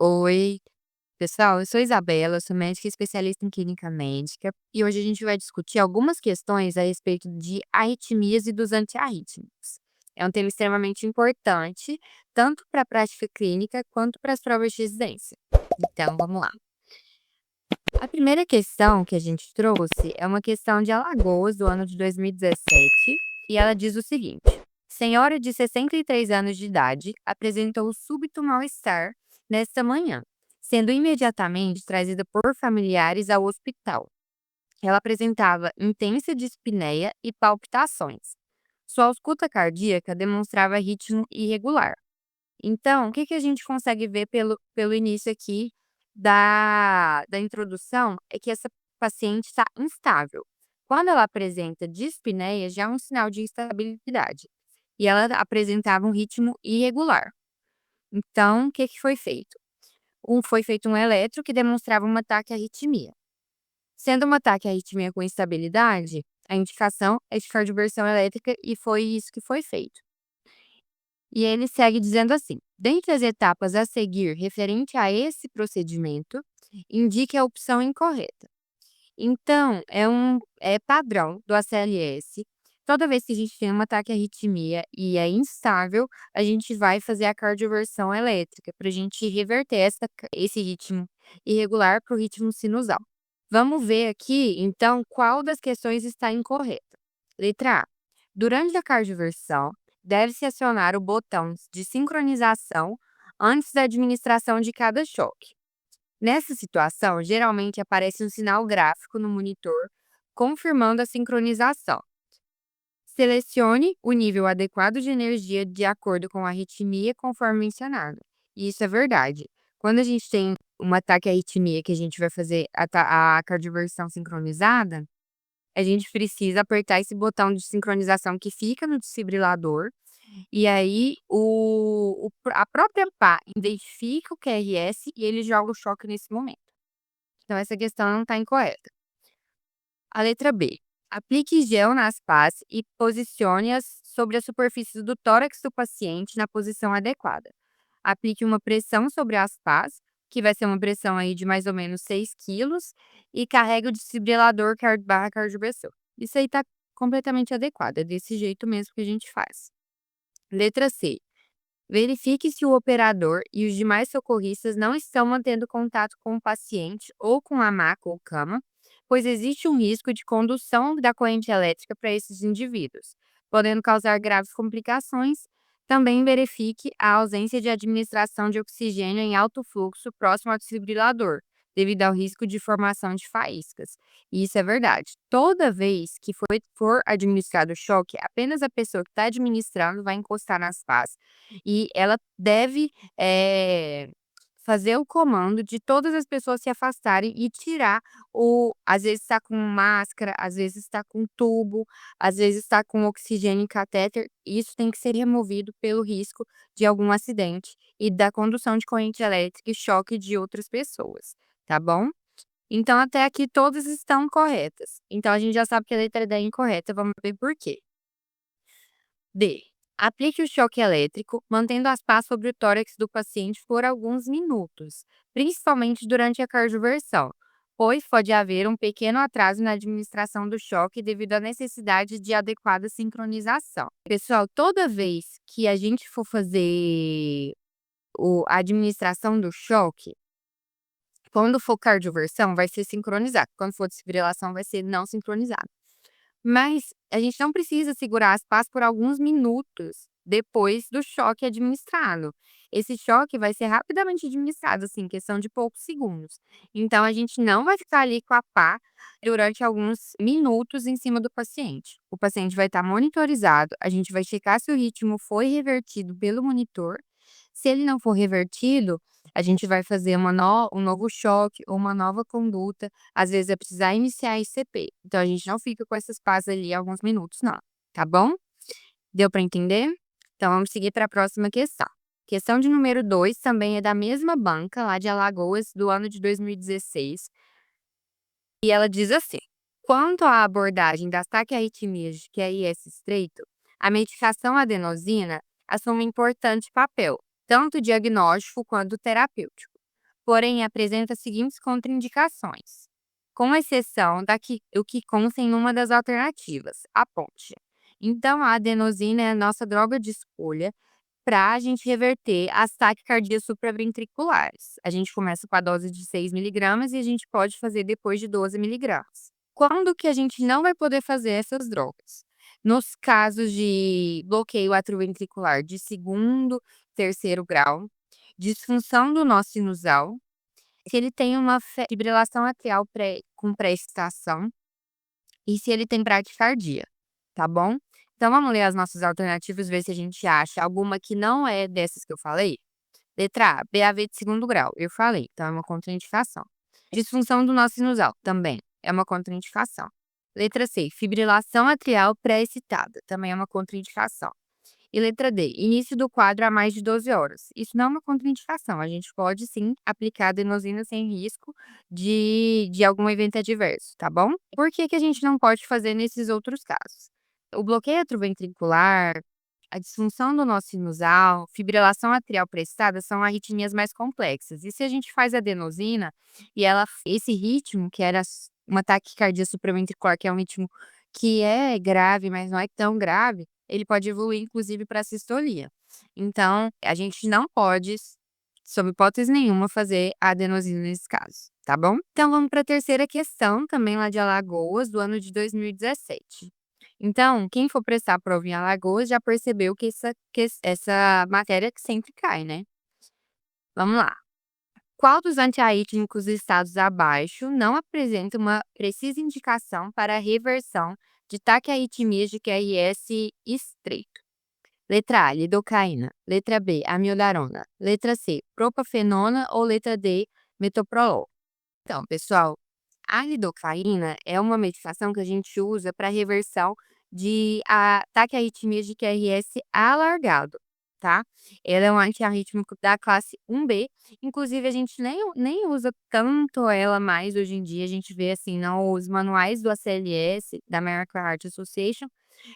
Oi, pessoal, eu sou Isabela, eu sou médica especialista em clínica médica e hoje a gente vai discutir algumas questões a respeito de arritmias e dos antiarrítmicos. É um tema extremamente importante, tanto para a prática clínica quanto para as provas de residência. Então, vamos lá. A primeira questão que a gente trouxe é uma questão de Alagoas, do ano de 2017, e ela diz o seguinte: senhora de 63 anos de idade apresentou súbito mal-estar nesta manhã, sendo imediatamente trazida por familiares ao hospital. Ela apresentava intensa dispneia e palpitações. Sua ausculta cardíaca demonstrava ritmo irregular. Então, o que a gente consegue ver pelo início aqui da introdução é que essa paciente está instável. Quando ela apresenta dispneia, já é um sinal de instabilidade. E ela apresentava um ritmo irregular. Então, o que foi feito? Foi feito um eletro que demonstrava uma taquiarritmia. Sendo uma taquiarritmia com instabilidade, a indicação é de cardioversão elétrica e foi isso que foi feito. E ele segue dizendo assim: dentre as etapas a seguir referente a esse procedimento, indique a opção incorreta. Então, é padrão do ACLS. Toda vez que a gente tem um ataque à arritmia e é instável, a gente vai fazer a cardioversão elétrica para a gente reverter esse ritmo irregular para o ritmo sinusal. Vamos ver aqui, então, qual das questões está incorreta. Letra A. Durante a cardioversão, deve-se acionar o botão de sincronização antes da administração de cada choque. Nessa situação, geralmente aparece um sinal gráfico no monitor confirmando a sincronização. Selecione o nível adequado de energia de acordo com a arritmia, conforme mencionado. E isso é verdade. Quando a gente tem um ataque à arritmia que a gente vai fazer a cardioversão sincronizada, a gente precisa apertar esse botão de sincronização que fica no desfibrilador e aí a própria pá identifica o QRS e ele joga o choque nesse momento. Então essa questão não está incorreta. A letra B. Aplique gel nas pás e posicione-as sobre a superfície do tórax do paciente na posição adequada. Aplique uma pressão sobre as pás, que vai ser uma pressão aí de mais ou menos 6 quilos, e carregue o desfibrilador barra cardioversor. Isso aí está completamente adequado, é desse jeito mesmo que a gente faz. Letra C. Verifique se o operador e os demais socorristas não estão mantendo contato com o paciente ou com a maca ou cama, pois existe um risco de condução da corrente elétrica para esses indivíduos, podendo causar graves complicações. Também verifique a ausência de administração de oxigênio em alto fluxo próximo ao desfibrilador, devido ao risco de formação de faíscas. E isso é verdade. Toda vez que for administrado o choque, apenas a pessoa que está administrando vai encostar nas pás e ela deve, fazer o comando de todas as pessoas se afastarem e tirar às vezes está com máscara, às vezes está com tubo, às vezes está com oxigênio em catéter, isso tem que ser removido pelo risco de algum acidente e da condução de corrente elétrica e choque de outras pessoas, tá bom? Então até aqui todas estão corretas. Então a gente já sabe que a letra D é incorreta, vamos ver por quê. D. Aplique o choque elétrico, mantendo as pás sobre o tórax do paciente por alguns minutos, principalmente durante a cardioversão, pois pode haver um pequeno atraso na administração do choque devido à necessidade de adequada sincronização. Pessoal, toda vez que a gente for fazer a administração do choque, quando for cardioversão, vai ser sincronizado. Quando for desfibrilação, vai ser não sincronizado. Mas a gente não precisa segurar as pás por alguns minutos depois do choque administrado. Esse choque vai ser rapidamente administrado, assim, questão de poucos segundos. Então, a gente não vai ficar ali com a pá durante alguns minutos em cima do paciente. O paciente vai estar monitorizado, a gente vai checar se o ritmo foi revertido pelo monitor. Se ele não for revertido, a gente vai fazer um novo choque ou uma nova conduta. Às vezes, é precisar iniciar ICP. Então, a gente não fica com essas pás ali alguns minutos, não. Tá bom? Deu para entender? Então, vamos seguir para a próxima questão. Questão de número 2 também é da mesma banca, lá de Alagoas, do ano de 2016. E ela diz assim: quanto à abordagem das taquiarritmias de QRS estreito, a medicação adenosina assume um importante papel, tanto diagnóstico quanto terapêutico. porém apresenta as seguintes contraindicações, com exceção o que consta em uma das alternativas, a ponte. Então, a adenosina é a nossa droga de escolha para a gente reverter as taquicardias supraventriculares. A gente começa com a dose de 6 miligramas e a gente pode fazer depois de 12 miligramas. Quando que a gente não vai poder fazer essas drogas? Nos casos de bloqueio atrioventricular de segundo, terceiro grau, disfunção do nó sinusal, se ele tem uma fibrilação atrial com pré-excitação e se ele tem bradicardia, tá bom? Então vamos ler as nossas alternativas, ver se a gente acha alguma que não é dessas que eu falei? Letra A, BAV de segundo grau, eu falei, então é uma contraindicação. Disfunção do nó sinusal, também é uma contraindicação. Letra C, fibrilação atrial pré-excitada, também é uma contraindicação. E letra D, início do quadro há mais de 12 horas. Isso não é uma contraindicação, a gente pode sim aplicar adenosina sem risco de algum evento adverso, tá bom? Por que que a gente não pode fazer nesses outros casos? O bloqueio atrioventricular, a disfunção do nó sinusal, fibrilação atrial prestada são arritmias mais complexas. E se a gente faz adenosina e esse ritmo, que era uma taquicardia supraventricular, que é um ritmo que é grave, mas não é tão grave, ele pode evoluir inclusive para sistolia. Então, a gente não pode, sob hipótese nenhuma, fazer a adenosina nesse caso, tá bom? Então, vamos para a terceira questão, também lá de Alagoas, do ano de 2017. Então, quem for prestar a prova em Alagoas já percebeu que essa matéria que sempre cai, né? Vamos lá. Qual dos antiarrítmicos listados abaixo não apresenta uma precisa indicação para a reversão de taquiarritmias de QRS estreito? Letra A, lidocaína. Letra B, amiodarona. Letra C, propafenona ou letra D, metoprolol. Então, pessoal, a lidocaína é uma medicação que a gente usa para reversão de taquiarritmias de QRS alargado, tá? Ela é um antiarrítmico da classe 1B, inclusive a gente nem usa tanto ela mais hoje em dia, a gente vê assim nos manuais do ACLS, da American Heart Association,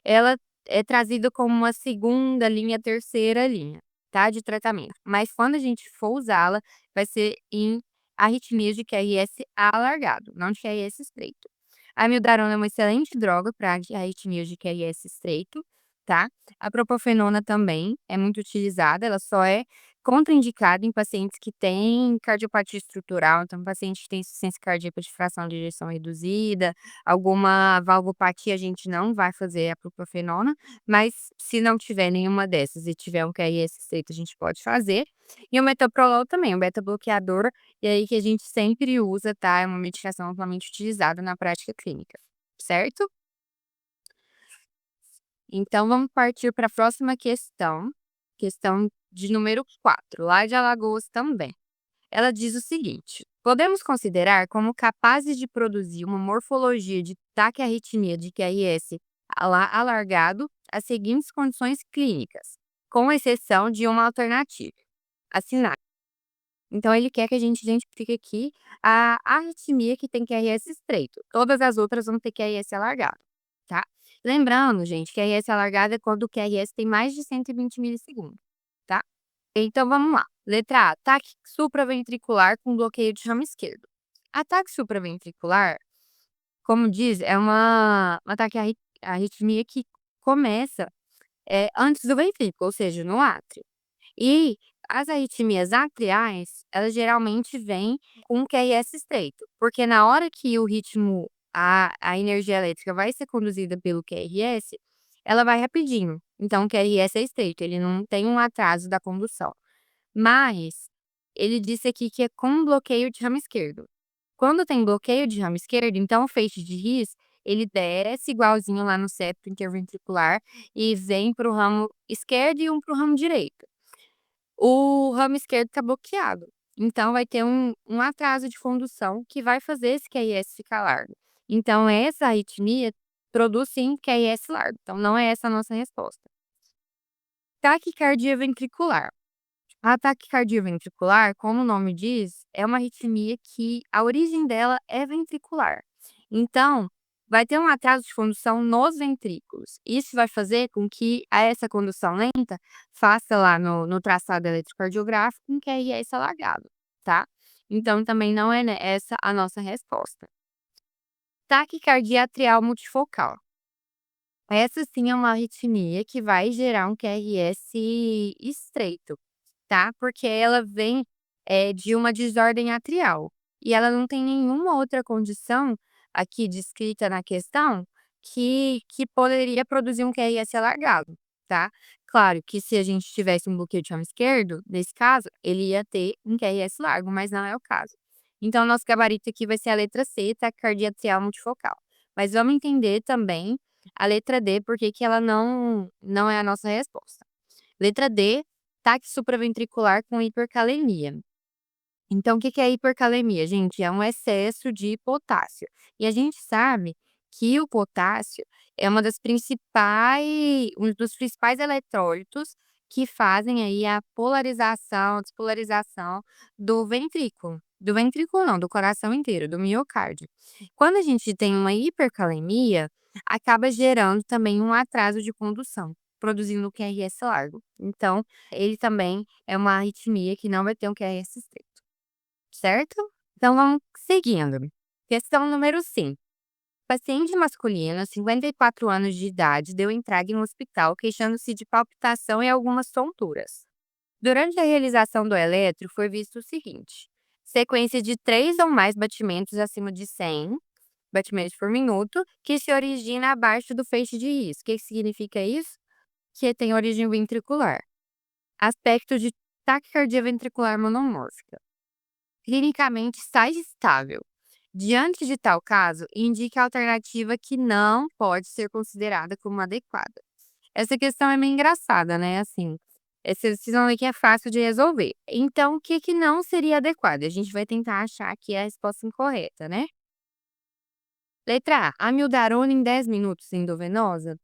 ela é trazida como uma segunda linha, terceira linha, tá, de tratamento. Mas quando a gente for usá-la, vai ser em arritmias de QRS alargado, não de QRS estreito. A amiodarona é uma excelente droga para arritmias de QRS estreito, tá? A propafenona também é muito utilizada, ela só é contraindicada em pacientes que têm cardiopatia estrutural, então paciente que tem insuficiência cardíaca de fração de ejeção reduzida, alguma valvopatia, a gente não vai fazer a propafenona, mas se não tiver nenhuma dessas e tiver um QRS estreito, a gente pode fazer. E o metoprolol também, um beta-bloqueador, e aí que a gente sempre usa, tá? É uma medicação amplamente utilizada na prática clínica, certo? Então vamos partir para a próxima questão de número 4, lá de Alagoas também. Ela diz o seguinte: podemos considerar como capazes de produzir uma morfologia de taquiarritmia de QRS alargado as seguintes condições clínicas, com exceção de uma alternativa, a SINAC. Então ele quer que a gente identifique aqui a arritmia que tem QRS estreito. Todas as outras vão ter QRS alargado, tá? Lembrando, gente, que QRS alargado é quando o QRS tem mais de 120 milissegundos, tá? Então vamos lá. Letra A, ataque supraventricular com bloqueio de ramo esquerdo. Ataque supraventricular, como diz, é uma ataque arritmia que começa antes do ventrículo, ou seja, no átrio. E as arritmias atriais, elas geralmente vêm com QRS estreito, porque na hora que o ritmo, a energia elétrica vai ser conduzida pelo QRS, ela vai rapidinho. Então, o QRS é estreito, ele não tem um atraso da condução. Mas ele disse aqui que é com bloqueio de ramo esquerdo. Quando tem bloqueio de ramo esquerdo, então o feixe de His, ele desce igualzinho lá no septo interventricular e vem para o ramo esquerdo e um para o ramo direito. O ramo esquerdo está bloqueado, então vai ter um atraso de condução que vai fazer esse QRS ficar largo. Então essa arritmia produz sim QRS largo, então não é essa a nossa resposta. Taquicardia ventricular. A taquicardia ventricular, como o nome diz, é uma arritmia que a origem dela é ventricular. Então, vai ter um atraso de condução nos ventrículos. Isso vai fazer com que essa condução lenta faça lá no traçado eletrocardiográfico um QRS alargado, tá? Então também não é, né, essa a nossa resposta. Taquicardia atrial multifocal. Essa sim é uma arritmia que vai gerar um QRS estreito, tá, porque ela vem, de uma desordem atrial, e ela não tem nenhuma outra condição, aqui descrita na questão, que poderia produzir um QRS alargado, tá. Claro que se a gente tivesse um bloqueio de chão esquerdo, nesse caso, ele ia ter um QRS largo, mas não é o caso. Então nosso gabarito aqui vai ser a letra C, taquicardia atrial multifocal. Mas vamos entender também a letra D, por que que ela não é a nossa resposta. Letra D, taque supraventricular com hipercalemia. Então, o que que é hipercalemia, gente? É um excesso de potássio. E a gente sabe que o potássio é um dos principais eletrólitos que fazem aí a polarização, despolarização do ventrículo não, do coração inteiro, do miocárdio. Quando a gente tem uma hipercalemia, acaba gerando também um atraso de condução, produzindo o QRS largo. Então, ele também é uma arritmia que não vai ter um QRS estreito. Certo? Então vamos seguindo. Questão número 5. Paciente masculino, 54 anos de idade, deu entrada em um hospital queixando-se de palpitação e algumas tonturas. Durante a realização do eletro, foi visto o seguinte: sequência de 3 ou mais batimentos acima de 100 batimentos por minuto, que se origina abaixo do feixe de risco. O que significa isso? Que tem origem ventricular. Aspecto de taquicardia ventricular monomórfica. Clinicamente está estável. Diante de tal caso, indique a alternativa que não pode ser considerada como adequada. Essa questão é meio engraçada, né? Assim, vocês vão ver que é fácil de resolver. Então, o que que não seria adequado? A gente vai tentar achar aqui a resposta incorreta, né? Letra A, amiodarona em 10 minutos endovenosa.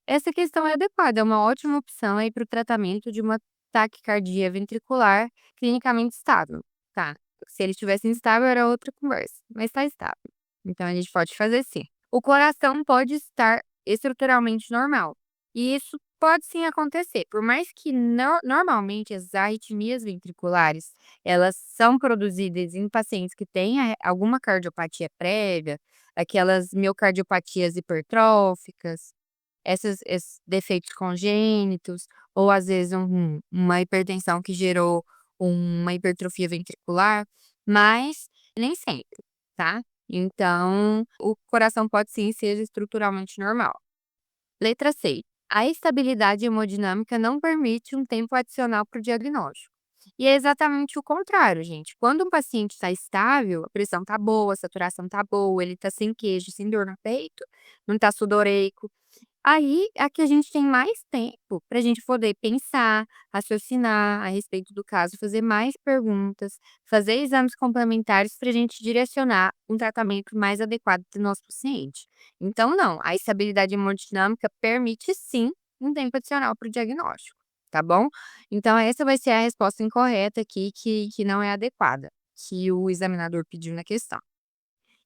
Essa questão é adequada, é uma ótima opção aí para o tratamento de uma taquicardia ventricular clinicamente estável, tá? Se ele estivesse instável era outra conversa, mas está estável. Então a gente pode fazer sim. O coração pode estar estruturalmente normal, e isso pode sim acontecer, por mais que normalmente as arritmias ventriculares, elas são produzidas em pacientes que têm alguma cardiopatia prévia, aquelas miocardiopatias hipertróficas, esses defeitos congênitos, ou às vezes uma hipertensão que gerou uma hipertrofia ventricular, mas nem sempre, tá. Então, o coração pode sim ser estruturalmente normal. Letra C, a estabilidade hemodinâmica não permite um tempo adicional para o diagnóstico. E é exatamente o contrário, gente. Quando um paciente está estável, a pressão está boa, a saturação está boa, ele está sem queijo, sem dor no peito, não está sudoreico, aí, aqui a gente tem mais tempo para a gente poder pensar, raciocinar a respeito do caso, fazer mais perguntas, fazer exames complementares para a gente direcionar um tratamento mais adequado para o nosso paciente. Então não, a estabilidade hemodinâmica permite sim um tempo adicional para o diagnóstico, tá bom? Então essa vai ser a resposta incorreta aqui, que não é adequada, que o examinador pediu na questão.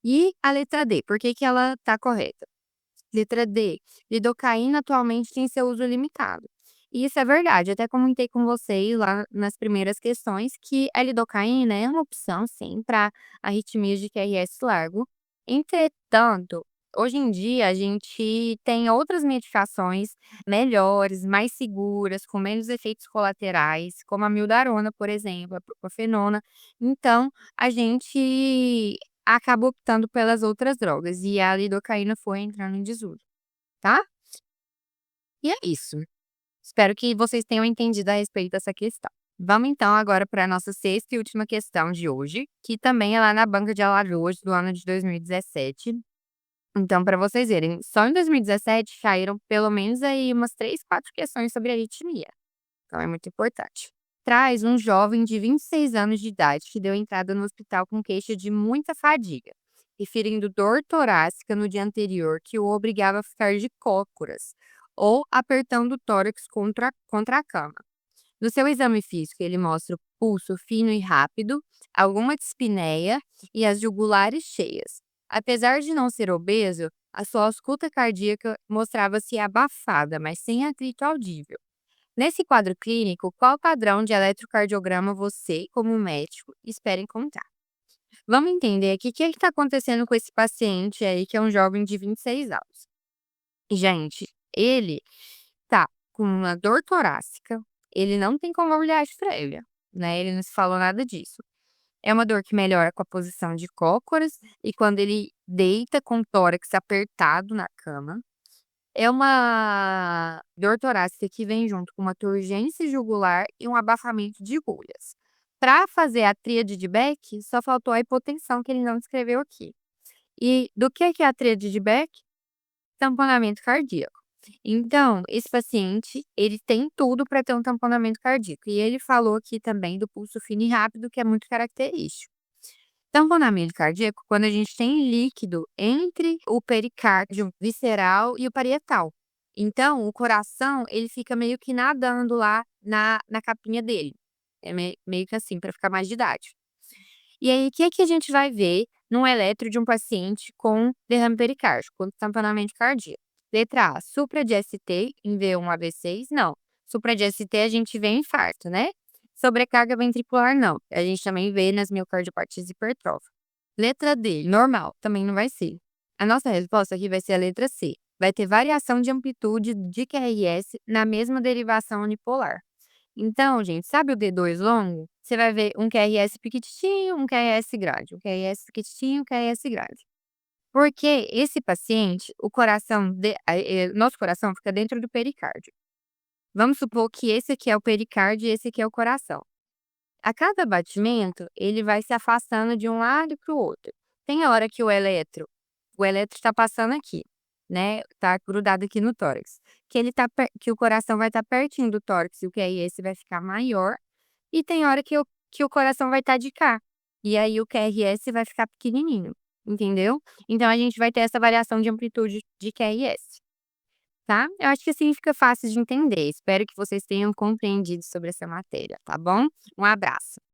E a letra D, por que que ela está correta? Letra D, lidocaína atualmente tem seu uso limitado. E isso é verdade, até comentei com vocês lá nas primeiras questões que a lidocaína é uma opção sim para arritmias de QRS largo. Entretanto, hoje em dia a gente tem outras medicações melhores, mais seguras, com menos efeitos colaterais, como a mildarona, por exemplo, a propafenona. Então, a gente acaba optando pelas outras drogas, e a lidocaína foi entrando em desuso, tá? E é isso. Espero que vocês tenham entendido a respeito dessa questão. Vamos então agora para a nossa sexta e última questão de hoje, que também é lá na banca de Alagoas do ano de 2017. Então, para vocês verem, só em 2017 caíram pelo menos aí umas 3, 4 questões sobre arritmia. Então é muito importante. Traz um jovem de 26 anos de idade que deu entrada no hospital com queixa de muita fadiga, referindo dor torácica no dia anterior que o obrigava a ficar de cócoras ou apertando o tórax contra a cama. No seu exame físico, ele mostra o pulso fino e rápido, alguma dispneia e as jugulares cheias. Apesar de não ser obeso, a sua ausculta cardíaca mostrava-se abafada, mas sem atrito audível. Nesse quadro clínico, qual padrão de eletrocardiograma você, como médico, espera encontrar? Vamos entender aqui o que está acontecendo com esse paciente aí, que é um jovem de 26 anos. Gente, ele tá com uma dor torácica, ele não tem comorbidade prévia, né, ele não se falou nada disso. É uma dor que melhora com a posição de cócoras e quando ele deita com o tórax apertado na cama. É uma dor torácica que vem junto com uma turgência jugular e um abafamento de agulhas. Para fazer a tríade de Beck, só faltou a hipotensão que ele não descreveu aqui. E do que é a tríade de Beck? Tamponamento cardíaco. Então, esse paciente, ele tem tudo para ter um tamponamento cardíaco. E ele falou aqui também do pulso fino e rápido, que é muito característico. Tamponamento cardíaco, quando a gente tem líquido entre o pericárdio visceral e o parietal. Então, o coração, ele fica meio que nadando lá na capinha dele. É meio que assim, para ficar mais didático. E aí, o que que a gente vai ver num eletro de um paciente com derrame pericárdico, com tamponamento cardíaco? Letra A, supra de ST em V1 AB6? Não. Supra de ST a gente vê em infarto, né? Sobrecarga ventricular, não. A gente também vê nas miocardiopatias hipertróficas. Letra D, normal, também não vai ser. A nossa resposta aqui vai ser a letra C. Vai ter variação de amplitude de QRS na mesma derivação unipolar. Então, gente, sabe o D2 longo? Você vai ver um QRS pequitinho, um QRS grande, um QRS pequitinho, um QRS grande. Porque esse paciente, o coração, nosso coração fica dentro do pericárdio. Vamos supor que esse aqui é o pericárdio e esse aqui é o coração. A cada batimento, ele vai se afastando de um lado para o outro. Tem a hora que o eletro está passando aqui, né? Tá grudado aqui no tórax. Que ele tá que o coração vai estar pertinho do tórax e o QRS vai ficar maior. E tem hora que o coração vai estar de cá. E aí o QRS vai ficar pequenininho, entendeu? Então a gente vai ter essa variação de amplitude de QRS, tá? Eu acho que assim fica fácil de entender. Espero que vocês tenham compreendido sobre essa matéria, tá bom? Um abraço.